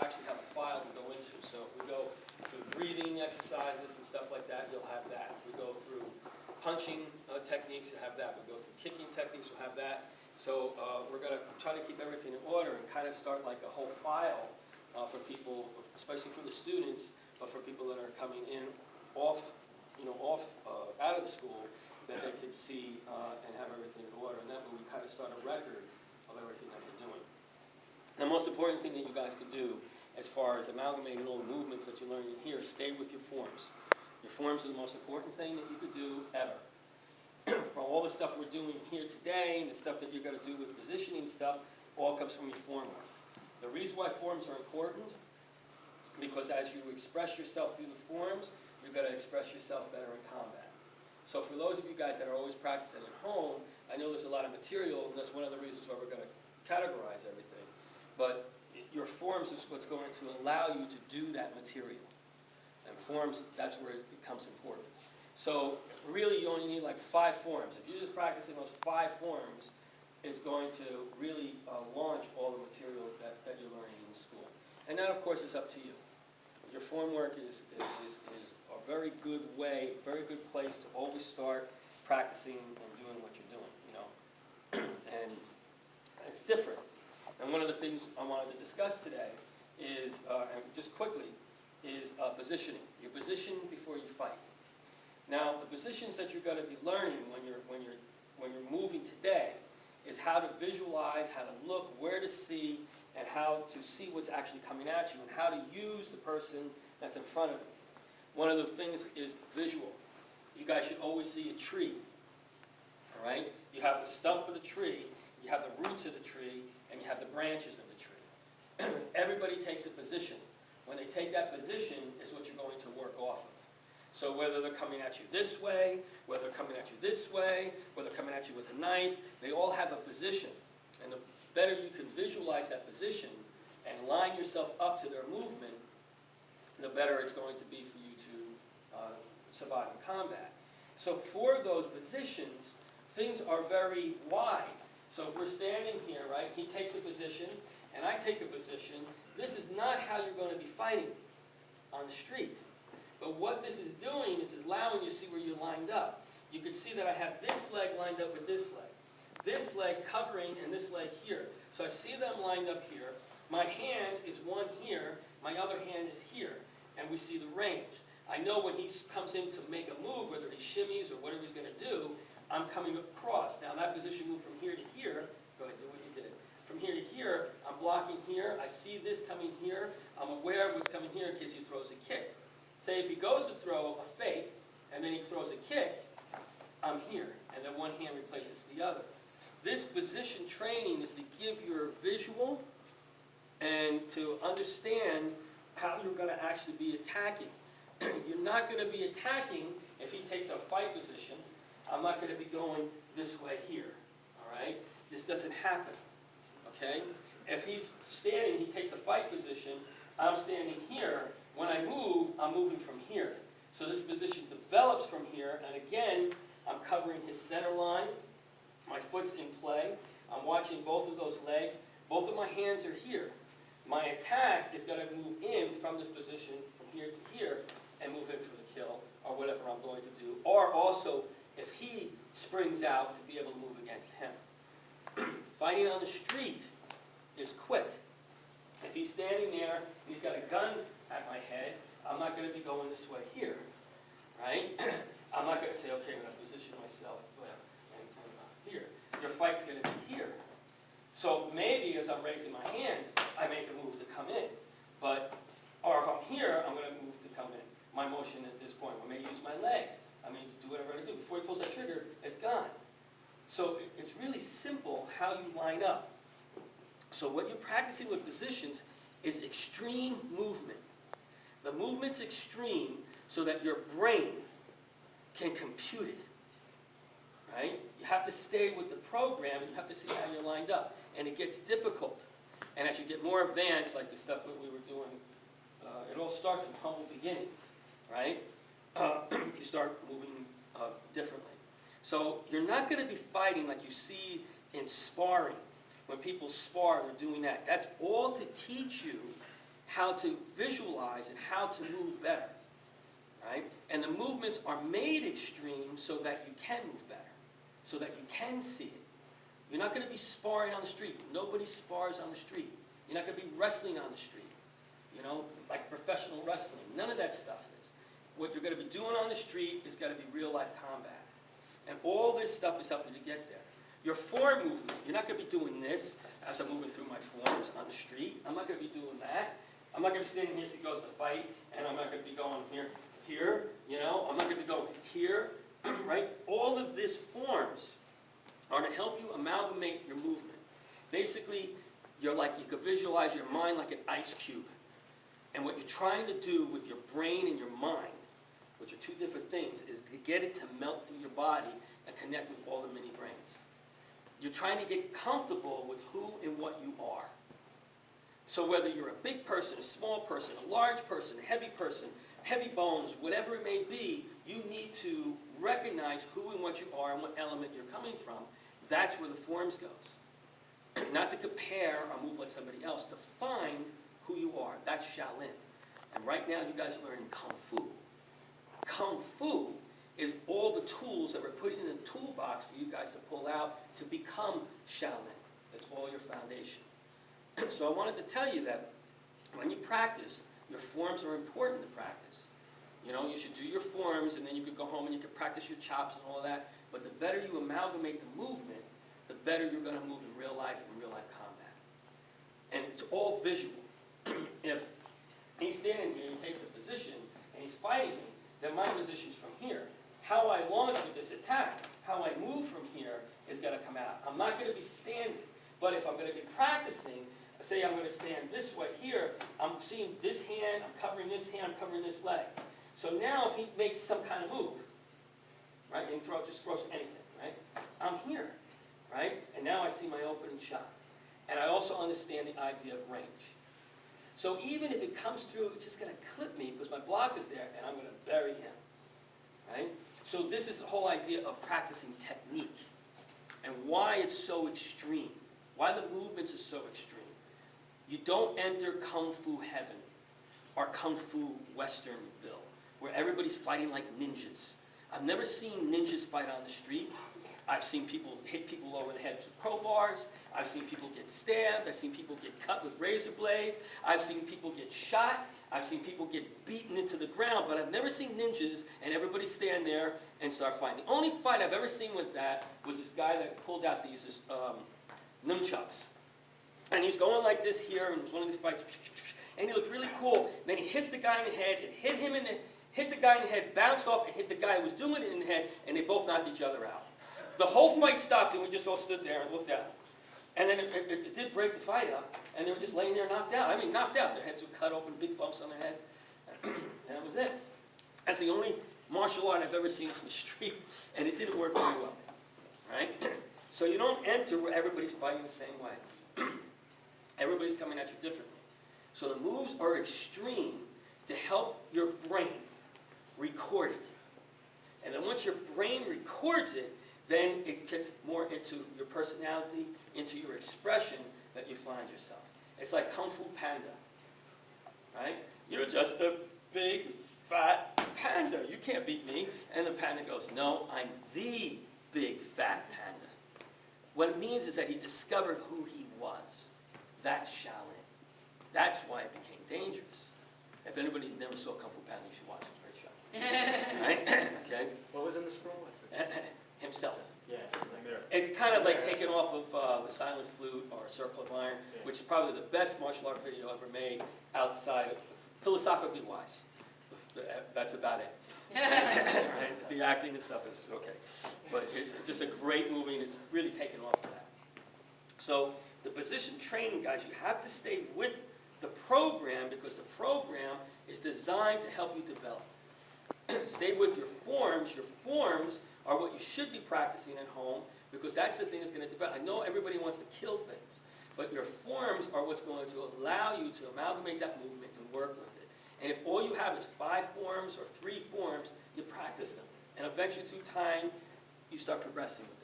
actually have a file to go into. So if we go through breathing exercises and stuff like that, you'll have that. If we go through punching techniques, you'll have that. We go through kicking techniques, you'll have that. So we're going to try to keep everything in order and kind of start like a whole file for people, especially for the students, but for people that are coming in off, out of the school, that they could see and have everything in order. And that way we kind of start a record of everything that we're doing. The most important thing that you guys can do as far as amalgamating all the movements that you're learning here is stay with your forms. Your forms are the most important thing that you could do ever. From all the stuff we're doing here today and the stuff that you're going to do with positioning stuff, all comes from your form work. The reason why forms are important, because as you express yourself through the forms, you're going to express yourself better in combat. So for those of you guys that are always practicing at home, I know there's a lot of material, and that's one of the reasons why we're going to categorize everything. But your forms is what's going to allow you to do that material. And forms, that's where it becomes important. So really you only need like 5 forms. If you're just practicing those 5 forms, it's going to really launch all the material that you're learning in school. And that, of course, is up to you. Your form work is a very good way, very good place to always start practicing and doing what you're doing, and it's different. And one of the things I wanted to discuss today is, and just quickly, is positioning. You position before you fight. Now, the positions that you're going to be learning when you're moving today is how to visualize, how to look, where to see, and how to see what's actually coming at you, and how to use the person that's in front of you. One of the things is visual. You guys should always see a tree. All right? You have the stump of the tree, you have the roots of the tree, and you have the branches of the tree. Everybody takes a position. When they take that position is what you're going to work off of. So whether they're coming at you this way, whether they're coming at you this way, whether they're coming at you with a knife, they all have a position. And the better you can visualize that position and line yourself up to their movement, the better it's going to be for you to survive in combat. So for those positions, things are very wide. So if we're standing here, right, he takes a position, and I take a position. This is not how you're going to be fighting on the street. But what this is doing is allowing you to see where you're lined up. You can see that I have this leg lined up with this leg. This leg covering and this leg here. So I see them lined up here. My hand is one here. My other hand is here. And we see the range. I know when he comes in to make a move, whether he shimmies or whatever he's going to do, I'm coming across. Now that position moved from here to here. Go ahead, do what you did. From here to here, I'm blocking here. I see this coming here. I'm aware of what's coming here in case he throws a kick. Say if he goes to throw a fake, and then he throws a kick, I'm here. And then one hand replaces the other. This position training is to give your visual and to understand how you're going to actually be attacking. You're not going to be attacking if he takes a fight position. I'm not going to be going this way here. All right? This doesn't happen. Okay? If he's standing, he takes a fight position, I'm standing here. When I move, I'm moving from here. So this position develops from here, and again, I'm covering his center line. My foot's in play. I'm watching both of those legs. Both of my hands are here. My attack is going to move in from this position, from here to here, and move in for the kill, or whatever I'm going to do. Or also, if he springs out, to be able to move against him. Fighting on the street is quick. If he's standing there, and he's got a gun at my head, I'm not going to be going this way here, right? I'm not going to say, okay, I'm going to position myself and here. Your fight's going to be here. So maybe as I'm raising my hands, I make a move to come in. Or if I'm here, I'm going to move to come in. My motion at this point, I may use my legs. I may do whatever I do. Before he pulls that trigger, it's gone. So it's really simple how you line up. So what you're practicing with positions is extreme movement. The movement's extreme so that your brain can compute it. Right? You have to stay with the program, and you have to see how you're lined up. And it gets difficult. And as you get more advanced, like the stuff that we were doing, it all starts from humble beginnings. Right? You start moving differently. So you're not going to be fighting like you see in sparring. When people spar, they're doing that. That's all to teach you how to visualize and how to move better, right? And the movements are made extreme so that you can move better, so that you can see it. You're not going to be sparring on the street. Nobody spars on the street. You're not going to be wrestling on the street, you know, like professional wrestling. None of that stuff is. What you're going to be doing on the street is going to be real-life combat. And all this stuff is helping you to get there. Your form movement, you're not going to be doing this as I'm moving through my forms on the street. I'm not going to be doing that. I'm not going to be standing here as he goes to fight, and I'm not going to be going here, you know. I'm not going to be going here, right? All of these forms are to help you amalgamate your movement. Basically, you could visualize your mind like an ice cube. And what you're trying to do with your brain and your mind, which are two different things, is to get it to melt through your body and connect with all the mini brains. You're trying to get comfortable with who and what you are. So whether you're a big person, a small person, a large person, heavy bones, whatever it may be, you need to recognize who and what you are and what element you're coming from. That's where the forms goes. Not to compare or move like somebody else, to find who you are. That's Shaolin. And right now you guys are learning Kung Fu. Kung Fu is all the tools that we're putting in the toolbox for you guys to pull out to become Shaolin. That's all your foundation. So I wanted to tell you that when you practice, your forms are important to practice. You know, you should do your forms, and then you could go home and you could practice your chops and all that. But the better you amalgamate the movement, the better you're going to move in real life combat. And it's all visual. If he's standing here, he takes a position, and he's fighting me, then my position's from here. How I launch with this attack, how I move from here is going to come out. I'm not going to be standing, but if I'm going to be practicing, say I'm going to stand this way here, I'm seeing this hand, I'm covering this hand, I'm covering this leg. So now if he makes some kind of move, right, and he just throws anything, right, I'm here, right, and now I see my opening shot. And I also understand the idea of range. So even if it comes through, it's just going to clip me because my block is there, and I'm going to bury him, right? So this is the whole idea of practicing technique and why it's so extreme, why the movements are so extreme. You don't enter Kung Fu heaven or Kung Fu Westernville, where everybody's fighting like ninjas. I've never seen ninjas fight on the street. I've seen people hit people over the head with crowbars. I've seen people get stabbed. I've seen people get cut with razor blades. I've seen people get shot. I've seen people get beaten into the ground. But I've never seen ninjas and everybody stand there and start fighting. The only fight I've ever seen with that was this guy that pulled out these nunchucks. And he's going like this here, and it's one of these fights. And he looked really cool. And then he hits the guy in the head. It hit the guy in the head, bounced off, and hit the guy who was doing it in the head, and they both knocked each other out. The whole fight stopped, and we just all stood there and looked at him. And then it did break the fight up, and they were just laying there knocked out. I mean, knocked out. Their heads were cut open, big bumps on their heads. And that was it. That's the only martial art I've ever seen on the street, and it didn't work very well. Right? So you don't enter where everybody's fighting the same way. Everybody's coming at you differently. So the moves are extreme to help your brain record it. And then once your brain records it, then it gets more into your personality, into your expression that you find yourself. It's like Kung Fu Panda, right? You're just a big, fat panda. You can't beat me. And the panda goes, no, I'm the big, fat panda. What it means is that he discovered who he was. That's Shaolin. That's why it became dangerous. If anybody never saw Kung Fu Panda, you should watch it. It's a great show. Right? Okay? What was in the scroll? Himself. Yeah, something there. It's kind of like taken off of The Silent Flute or Circle of Iron, Yeah. which is probably the best martial art video ever made outside of philosophically wise. That's about it. Right? The acting and stuff is okay. But it's just a great movie, and it's really taken off for that. So the position training, guys, you have to stay with the program because the program is designed to help you develop. Stay with your forms. Your forms are what you should be practicing at home because that's the thing that's going to develop. I know everybody wants to kill things, but your forms are what's going to allow you to amalgamate that movement and work with it. And if all you have is 5 forms or 3 forms, you practice them. And eventually through time, you start progressing with